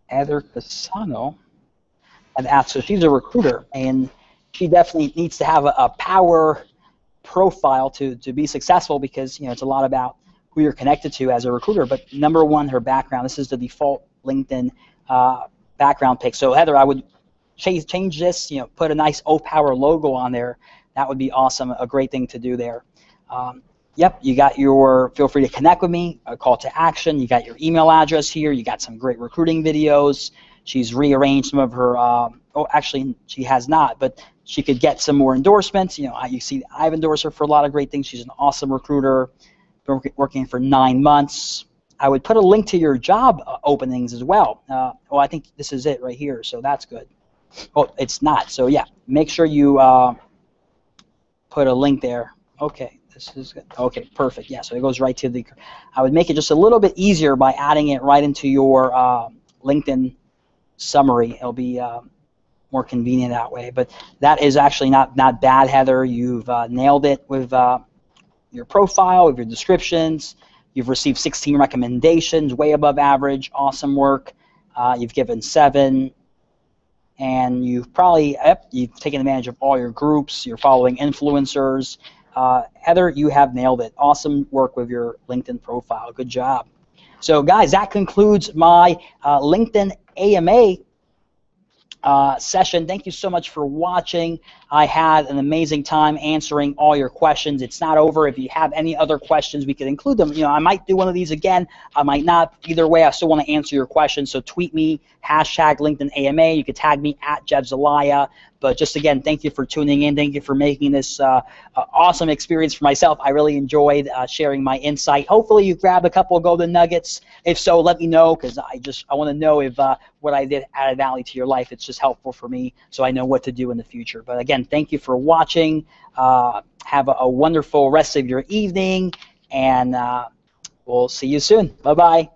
Heather Casano had asked. So she's a recruiter, and she definitely needs to have a power profile to be successful, because it's a lot about who you're connected to as a recruiter. But number one, her background. This is the default LinkedIn background pick. So Heather, I would change this. Put a nice O-Power logo on there. That would be awesome. A great thing to do there. Yep, you got feel free to connect with me, a call to action. You got your email address here. You got some great recruiting videos. She's rearranged some of her, actually she has not, but she could get some more endorsements. You see I've endorsed her for a lot of great things. She's an awesome recruiter, been working for 9 months. I would put a link to your job openings as well. I think this is it right here, so that's good. Oh, it's not, so yeah, make sure you put a link there. Okay. This is good. Okay, perfect. Yeah, so it goes right to I would make it just a little bit easier by adding it right into your LinkedIn summary. It'll be more convenient that way. But that is actually not bad, Heather. You've nailed it with your profile, with your descriptions. You've received 16 recommendations, way above average. Awesome work. You've given 7. And you've probably you've taken advantage of all your groups. You're following influencers. Heather, you have nailed it. Awesome work with your LinkedIn profile. Good job. So, guys, that concludes my LinkedIn AMA session. Thank you so much for watching. I had an amazing time answering all your questions. It's not over. If you have any other questions, we could include them. You know, I might do one of these again. I might not. Either way, I still want to answer your questions. So tweet me, hashtag LinkedIn AMA. You could tag me at Zelaya. But just again, thank you for tuning in. Thank you for making this awesome experience for myself. I really enjoyed sharing my insight. Hopefully you grabbed a couple of golden nuggets. If so, let me know, because I want to know if what I did added value to your life. It's just helpful for me so I know what to do in the future. But again, thank you for watching. Have a wonderful rest of your evening, and we'll see you soon. Bye-bye.